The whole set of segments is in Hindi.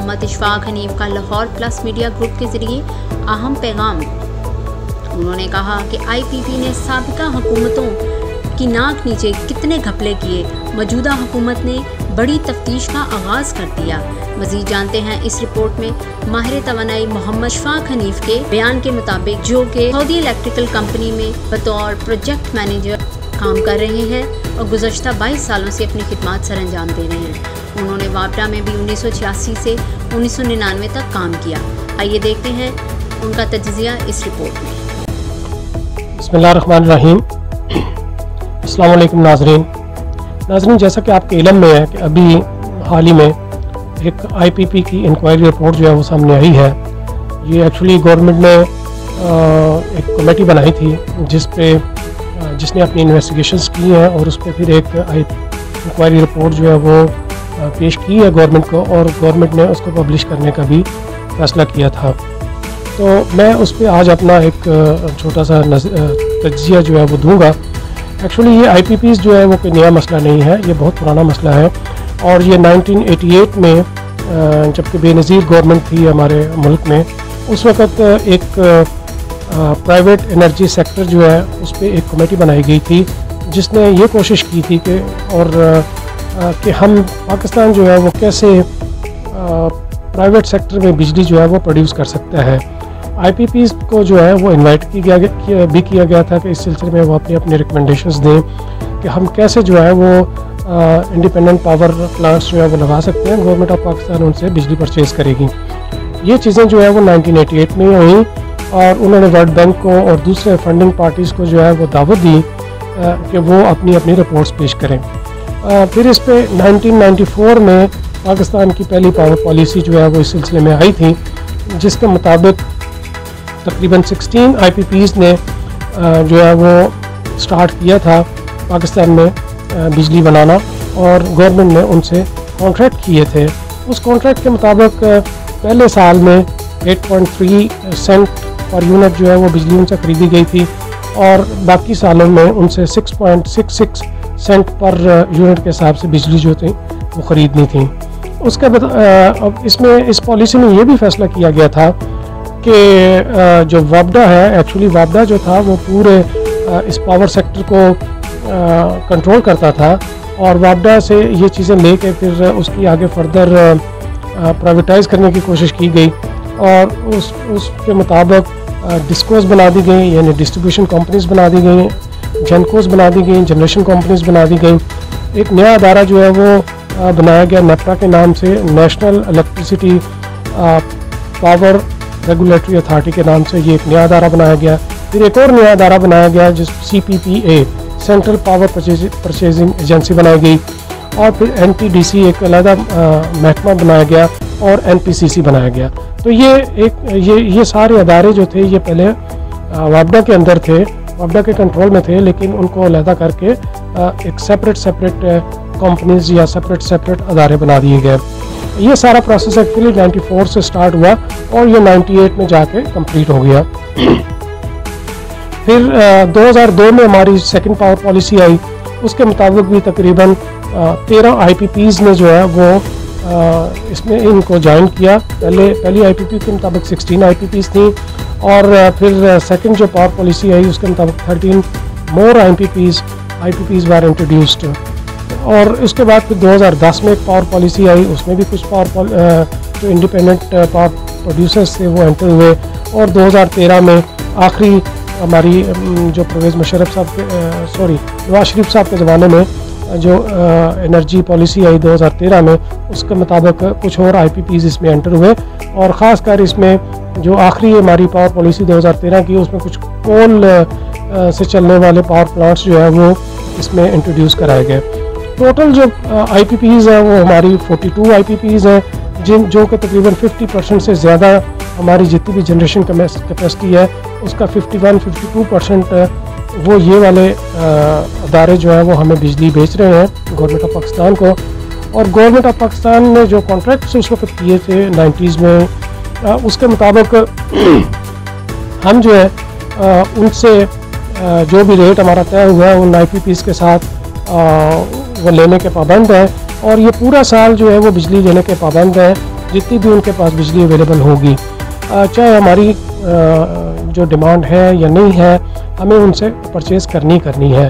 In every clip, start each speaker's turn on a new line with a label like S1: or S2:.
S1: मोहम्मद इशफाक हनीफ का लाहौर प्लस मीडिया ग्रुप के ज़रिए अहम पैगाम। उन्होंने कहा कि IPP ने साबिका हुकूमतों की नाक नीचे कितने घपले किए, मौजूदा हुकूमत ने बड़ी तफ्तीश का आगाज़ कर दिया। मज़ीद जानते हैं इस रिपोर्ट में। माहिर तवानाई मोहम्मद इशफाक हनीफ के बयान के मुताबिक, जो कि सऊदी इलेक्ट्रिकल कंपनी में बतौर प्रोजेक्ट मैनेजर काम कर रहे हैं और गुज़श्ता 22 सालों से अपनी खिदमत सर अंजाम दे रहे हैं। उन्होंने वापडा में भी 1986 से 1999 तक काम किया। आइए देखते हैं उनका तज्ज़िया इस रिपोर्ट में।
S2: बिस्मिल्लाहिर्रहमानिर्रहीम। अस्सलाम वालेकुम नाज़रीन, जैसा कि आपके इल्म में है कि अभी हाल ही में एक IPP की इंक्वायरी रिपोर्ट जो है वो सामने आई है। ये एक्चुअली गवर्नमेंट ने एक कमेटी बनाई थी जिसने अपनी इन्वेस्टिगेशंस की हैं और उस पर फिर एक इंक्वायरी रिपोर्ट जो है वो पेश की है गवर्नमेंट को, और गवर्नमेंट ने उसको पब्लिश करने का भी फैसला किया था। तो मैं उस पर आज अपना एक छोटा सा तज्ज़िया जो है वो दूंगा। एक्चुअली ये IPPs जो है वो कोई नया मसला नहीं है, ये बहुत पुराना मसला है। और ये 1988 में जबकि बेनज़ीर गवर्नमेंट थी हमारे मुल्क में, उस वक़्त एक प्राइवेट एनर्जी सेक्टर जो है उस पर एक कमेटी बनाई गई थी जिसने ये कोशिश की थी कि हम पाकिस्तान जो है वो कैसे प्राइवेट सेक्टर में बिजली जो है वो प्रोड्यूस कर सकता है। IPPs को जो है वो इनवाइट किया गया था कि इस सिलसिले में वो अपनी रिकमेंडेशंस दें कि हम कैसे जो है वो इंडिपेंडेंट पावर प्लांट्स जो है वो लगा सकते हैं। गवर्नमेंट ऑफ पाकिस्तान उनसे बिजली परचेज़ करेगी। ये चीज़ें जो है वो 1988 में हुई और उन्होंने वर्ल्ड बैंक को और दूसरे फंडिंग पार्टीज़ को जो है वो दावत दी कि वो अपनी रिपोर्ट्स पेश करें। फिर इस पे 1994 में पाकिस्तान की पहली पावर पॉलिसी जो है वो इस सिलसिले में आई थी, जिसके मुताबिक तकरीबन 16 IPPs ने जो है वो स्टार्ट किया था पाकिस्तान में बिजली बनाना, और गवर्नमेंट ने उनसे कॉन्ट्रैक्ट किए थे। उस कॉन्ट्रैक्ट के मुताबिक पहले साल में 8.3 सेंट पर यूनिट जो है वो बिजली उनसे ख़रीदी गई थी, और बाकी सालों में उनसे 6.66 सेंट पर यूनिट के हिसाब से बिजली जो थी वो ख़रीदनी थी। उसके बाद इसमें इस पॉलिसी में ये भी फैसला किया गया था कि जो वापडा है, एक्चुअली वापडा जो था वो पूरे इस पावर सेक्टर को कंट्रोल करता था, और वापडा से ये चीज़ें लेके फिर उसकी आगे फर्दर प्राइवेटाइज़ करने की कोशिश की गई, और उसके मुताबिक डिस्कोस बना दी गई, यानी डिस्ट्रीब्यूशन कंपनीज़ बना दी गई, जेनकोस बना दी गई, जनरेशन कंपनीज़ बना दी गई। एक नया अदारा जो है वो बनाया गया नेपरा के नाम से, national electricity power regulatory authority के नाम से ये एक नया अदारा बनाया गया। फिर एक और नया अदारा बनाया गया जिस CPPA central power purchasing agency बनाई गई, और फिर NTDC एक अलग महकमा बनाया गया, और NPCC बनाया गया। तो ये सारे अदारे जो थे ये पहले वापडा के अंदर थे, वापडा के कंट्रोल में थे, लेकिन उनको अलहदा करके एक सेपरेट कंपनीज या सेपरेट अदारे बना दिए गए। ये सारा प्रोसेस एक्चुअली 94 से स्टार्ट हुआ और ये 98 में जाके कंप्लीट हो गया। फिर 2002 में हमारी सेकंड पावर पॉलिसी आई, उसके मुताबिक भी तकरीबन 13 IPPs ने जो है वो इसमें इनको ज्वाइन किया। पहली IPP के मुताबिक 16 IPPs थी, और फिर सेकंड जो पावर पॉलिसी आई उसके मुताबिक 13 मोर IPPs वर इंट्रोड्यूस्ड। और उसके बाद फिर 2010 में एक पावर पॉलिसी आई, उसमें भी कुछ जो इंडिपेंडेंट पावर प्रोड्यूसर्स थे वो एंटर हुए, और 2013 में आखिरी हमारी जो परवेज़ मुशर्रफ साहब नवाज शरीफ साहब के ज़माने में जो एनर्जी पॉलिसी आई 2013 में, उसके मुताबिक कुछ और IPPs इसमें एंटर हुए, और ख़ासकर इसमें जो आखिरी हमारी पावर पॉलिसी 2013 की, उसमें कुछ कोल से चलने वाले पावर प्लांट्स जो है वो इसमें इंट्रोड्यूस कराए गए। टोटल जो IPPs हैं वो हमारी 42 IPPs हैं, जो कि तकरीबन 50% से ज़्यादा हमारी जितनी भी जनरेशन कैपेसिटी है उसका 51-52% वो ये वाले अदारे जो हैं वो हमें बिजली बेच रहे हैं गवर्नमेंट ऑफ पाकिस्तान को। और गवर्नमेंट ऑफ पाकिस्तान ने जो कॉन्ट्रैक्ट्स उस वक्त किए थे 90s में, उसके मुताबिक हम जो है उनसे जो भी रेट हमारा तय हुआ है उन IPPs के साथ वो लेने के पाबंद हैं, और ये पूरा साल जो है वो बिजली लेने के पाबंद हैं। जितनी भी उनके पास बिजली अवेलेबल होगी, चाहे हमारी जो डिमांड है या नहीं है, हमें उनसे परचेज़ करनी है।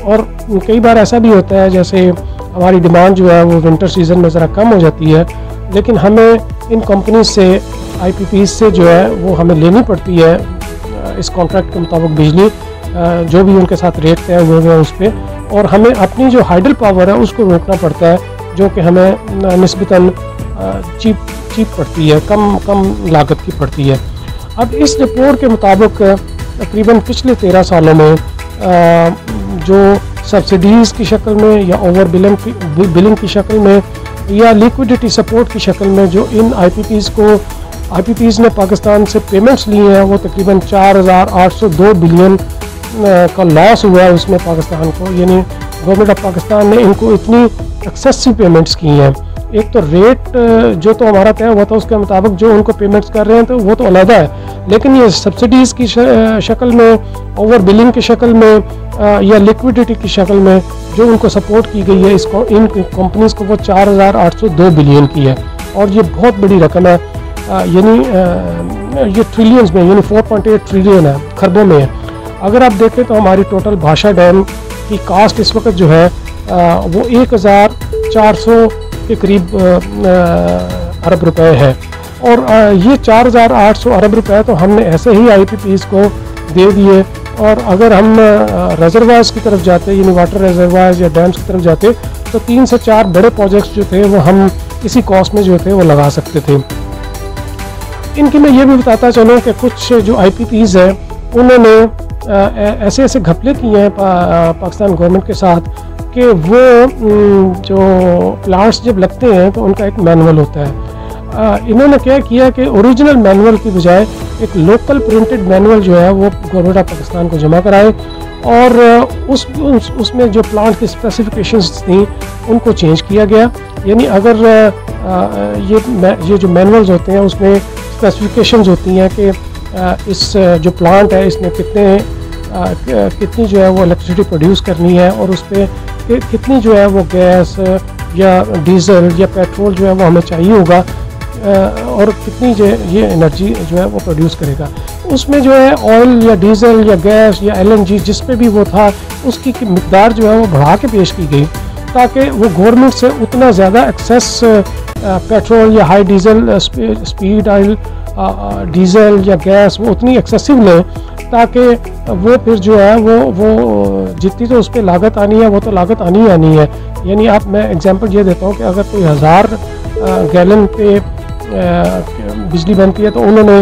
S2: और कई बार ऐसा भी होता है जैसे हमारी डिमांड जो है वो विंटर सीज़न में ज़रा कम हो जाती है, लेकिन हमें इन कंपनी से IPPs से जो है वो हमें लेनी पड़ती है इस कॉन्ट्रैक्ट के मुताबिक बिजली, जो भी उनके साथ रेट तय हुए हैं उस पर, और हमें अपनी जो हाइडल पावर है उसको रोकना पड़ता है, जो कि हमें निस्बतन चीप पड़ती है, कम लागत की पड़ती है। अब इस रिपोर्ट के मुताबिक तकरीबन पिछले 13 सालों में जो सब्सिडीज़ की शक्ल में या ओवर बिलिंग की शक्ल में या लिक्विडिटी सपोर्ट की शक्ल में जो इन IPPs ने पाकिस्तान से पेमेंट्स ली हैं, वो तकरीबन 4,802 बिलियन का लॉस हुआ है उसमें पाकिस्तान को। यानी गवर्नमेंट ऑफ पाकिस्तान ने इनको इतनी एक्सेसिव पेमेंट्स की हैं। एक तो रेट जो तो हमारा तय हुआ था उसके मुताबिक जो उनको पेमेंट्स कर रहे हैं तो वो तो अलहदा है, लेकिन ये सब्सिडीज़ की शक्ल में, ओवर बिलिंग की शक्ल में या लिक्विडिटी की शक्ल में जो उनको सपोर्ट की गई है इन कंपनीज़ को, वो 4,802 बिलियन की है। और ये बहुत बड़ी रकम है, यानी ये ट्रिलियंस में, यानी 4.8 ट्रिलियन है, खरबों में है। अगर आप देखें तो हमारी टोटल भाषा डैम की कास्ट इस वक्त जो है वो 1,400 के करीब अरब रुपए है। और ये 4,800 अरब रुपए तो हमने ऐसे ही IPPs को दे दिए। और अगर हम रिजर्वायर्स की तरफ जाते, यानी वाटर रिजर्वायर्स या डैम्स की तरफ जाते, तो 3 से 4 बड़े प्रोजेक्ट्स जो थे वो हम इसी कॉस्ट में जो थे वो लगा सकते थे। इनकी मैं ये भी बताता चलूँ कि कुछ जो IPPs हैं उन्होंने ऐसे घपले किए हैं पाकिस्तान गवर्नमेंट के साथ कि वो जो प्लांट्स जब लगते हैं तो उनका एक मैनुअल होता है। इन्होंने क्या किया कि ओरिजिनल मैनुअल की बजाय एक लोकल प्रिंटेड मैनुअल जो है वो गवर्नमेंट ऑफ पाकिस्तान को जमा कराए, और उसमें जो प्लांट की स्पेसिफिकेशंस थी उनको चेंज किया गया। यानी अगर ये जो मैनुअल्स होते हैं उसमें स्पेसिफिकेशंस होती हैं कि इस जो प्लांट है इसने कितनी जो है वो इलेक्ट्रिसिटी प्रोड्यूस करनी है, और उस पर कितनी जो है वो गैस या डीजल या पेट्रोल जो है वो हमें चाहिए होगा, और कितनी जो ये एनर्जी जो है वो प्रोड्यूस करेगा। उसमें जो है ऑयल या डीजल या गैस या LNG जिस पे भी वो था उसकी मिकदार जो है वो बढ़ा के पेश की गई, ताकि वो गवर्नमेंट से उतना ज़्यादा एक्सेस पेट्रोल या high diesel speed oil diesel या गैस वो उतनी एक्सेसिव लें, ताकि वो फिर जो है वो जितनी तो उस पर लागत आनी है वो तो लागत आनी है। यानी आप, मैं एग्जांपल ये देता हूँ कि अगर कोई 1000 गैलन पे बिजली बनती है तो उन्होंने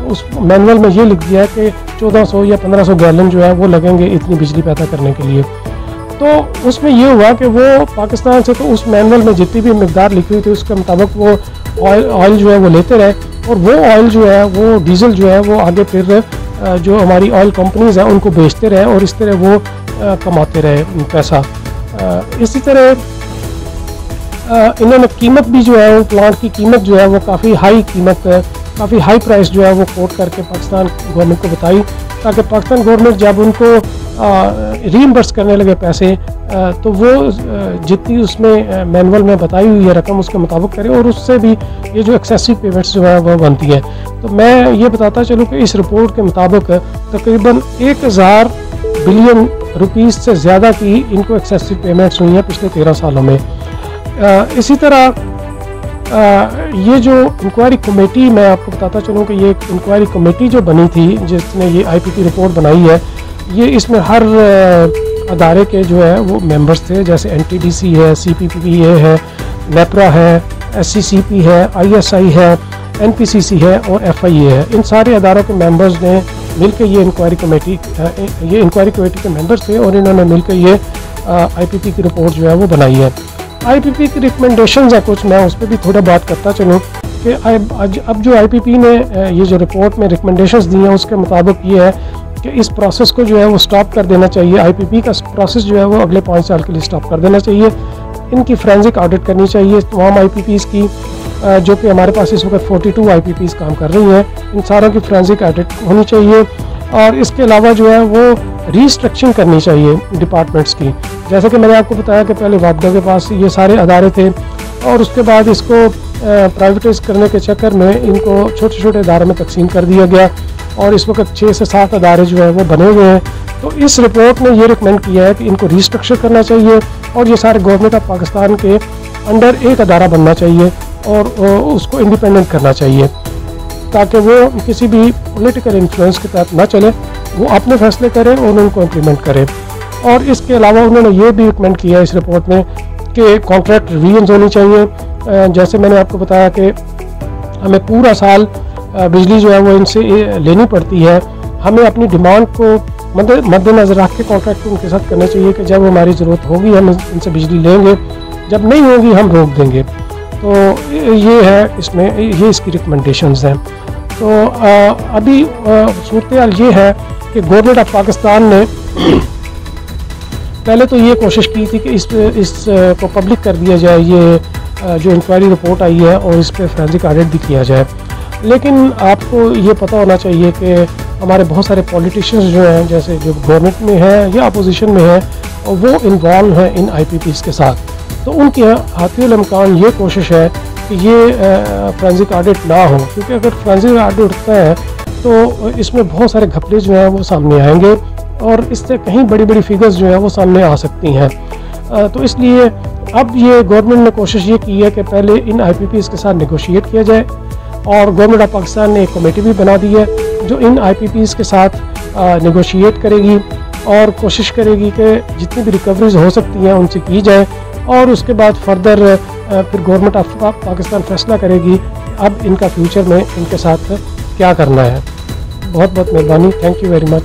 S2: उस मैनुअल में ये लिख दिया है कि 1400 या 1500 गैलन जो है वो लगेंगे इतनी बिजली पैदा करने के लिए। तो उसमें ये हुआ कि वो पाकिस्तान से तो उस मैनुअल में जितनी भी मिकदार लिखी हुई थी उसके मुताबिक वो ऑयल जो है वो लेते रहे, और वो ऑयल जो है वो डीजल जो है वो आगे फिर जो हमारी ऑयल कंपनीज हैं उनको बेचते रहे, और इस तरह वो कमाते रहे पैसा। इसी तरह इन्होंने कीमत भी जो है वो प्लांट की कीमत जो है वो काफ़ी हाई प्राइस जो है वो कोट करके पाकिस्तान गवर्नमेंट को बताई, ताकि पाकिस्तान गवर्नमेंट जब उनको रीइंबर्स करने लगे पैसे तो वो जितनी उसमें मैनुअल में बताई हुई है रकम उसके मुताबिक करे, और उससे भी ये जो एक्सेसिव पेमेंट्स जो है वो बनती है। तो मैं ये बताता चलूँ कि इस रिपोर्ट के मुताबिक तकरीबन 1000 बिलियन रुपीस से ज़्यादा की इनको एक्सेसिव पेमेंट्स हुई हैं पिछले 13 सालों में। इसी तरह ये जो इंक्वायरी कमेटी, मैं आपको बताता चलूँ कि ये इंक्वायरी कमेटी जो बनी थी जिसने ये IPP रिपोर्ट बनाई है, ये इसमें हर अदारे के जो है वो मेंबर्स थे, जैसे NTDC है, CPPA है, नेपरा है, SCCP है, ISI है, NPCC है और FIA है। इन सारे अदारों के मेंबर्स ने मिलकर ये इंक्वायरी कमेटी के मेंबर्स थे, और इन्होंने मिलकर ये IPP की रिपोर्ट जो है वो बनाई है। IPP की रिकमेंडेशंस है कुछ, मैं उस पर भी थोड़ा बात करता चलूँ कि अब जो IPP ने ये जो रिपोर्ट में रिकमेंडेशंस दी हैं उसके मुताबिक ये है कि इस प्रोसेस को जो है वो स्टॉप कर देना चाहिए। IPP का प्रोसेस जो है वो अगले 5 साल के लिए स्टॉप कर देना चाहिए। इनकी फोरेंसिक ऑडिट करनी चाहिए तमाम IPPs की, जो कि हमारे पास इस वक्त 42 IPPs काम कर रही हैं, इन सारों की फोरेंसिक ऑडिट होनी चाहिए। और इसके अलावा जो है वो रीस्ट्रक्चरिंग करनी चाहिए डिपार्टमेंट्स की। जैसे कि मैंने आपको बताया कि पहले वापडा के पास ये सारे अदारे थे, और उसके बाद इसको प्राइवेटाइज करने के चक्कर में इनको छोटे छोटे इदारों में तकसीम कर दिया गया और इस वक्त 6 से 7 अदारे जो है वो बने हुए हैं। तो इस रिपोर्ट ने ये रिकमेंड किया है कि इनको रिस्ट्रक्चर करना चाहिए और ये सारे गवर्नमेंट ऑफ पाकिस्तान के अंडर एक अदारा बनना चाहिए और उसको इंडिपेंडेंट करना चाहिए ताकि वो किसी भी पॉलिटिकल इन्फ्लुएंस के तहत ना चले, वो अपने फैसले करें और उनको इम्प्लीमेंट करें। और इसके अलावा उन्होंने ये भी रिकमेंड किया है इस रिपोर्ट में कि कॉन्ट्रैक्ट रिवीजन होनी चाहिए। जैसे मैंने आपको बताया कि हमें पूरा साल बिजली जो है वो इनसे लेनी पड़ती है, हमें अपनी डिमांड को मद्देनज़र रख के कॉन्ट्रैक्ट उनके साथ करना चाहिए कि जब हमारी ज़रूरत होगी हम इनसे बिजली लेंगे, जब नहीं होगी हम रोक देंगे। तो ये है इसमें, ये इसकी रिकमेंडेशंस हैं। तो अभी सूरत-ए-हाल ये है कि गवर्नमेंट ऑफ पाकिस्तान ने पहले तो ये कोशिश की थी कि इस को पब्लिक कर दिया जाए, ये जो इंक्वायरी रिपोर्ट आई है और इस पर फोरेंसिक ऑडिट भी किया जाए। लेकिन आपको ये पता होना चाहिए कि हमारे बहुत सारे पॉलिटिशियंस जो हैं, जैसे जो गवर्नमेंट में हैं या अपोजिशन में हैं, वो इन्वॉल्व हैं इन IPPs के साथ। तो उनके हाथियुल इम्कान ये कोशिश है कि ये फोरेंसिक ऑडिट ना हो, क्योंकि अगर फोरेंसिक ऑडिट उठता है तो इसमें बहुत सारे घपले जो हैं वो सामने आएंगे और इससे कहीं बड़ी बड़ी फिगर्स जो है वो सामने आ सकती हैं। तो इसलिए अब ये गवर्नमेंट ने कोशिश ये की है कि पहले इन IPPs के साथ नेगोशिएट किया जाए और गवर्नमेंट ऑफ पाकिस्तान ने एक कमेटी भी बना दी है जो इन IPPs के साथ नेगोशिएट करेगी और कोशिश करेगी कि जितनी भी रिकवरीज हो सकती हैं उनसे की जाए और उसके बाद फर्दर फिर गवर्नमेंट ऑफ पाकिस्तान फैसला करेगी अब इनका फ्यूचर में इनके साथ क्या करना है। बहुत बहुत मेहरबानी, थैंक यू वेरी मच।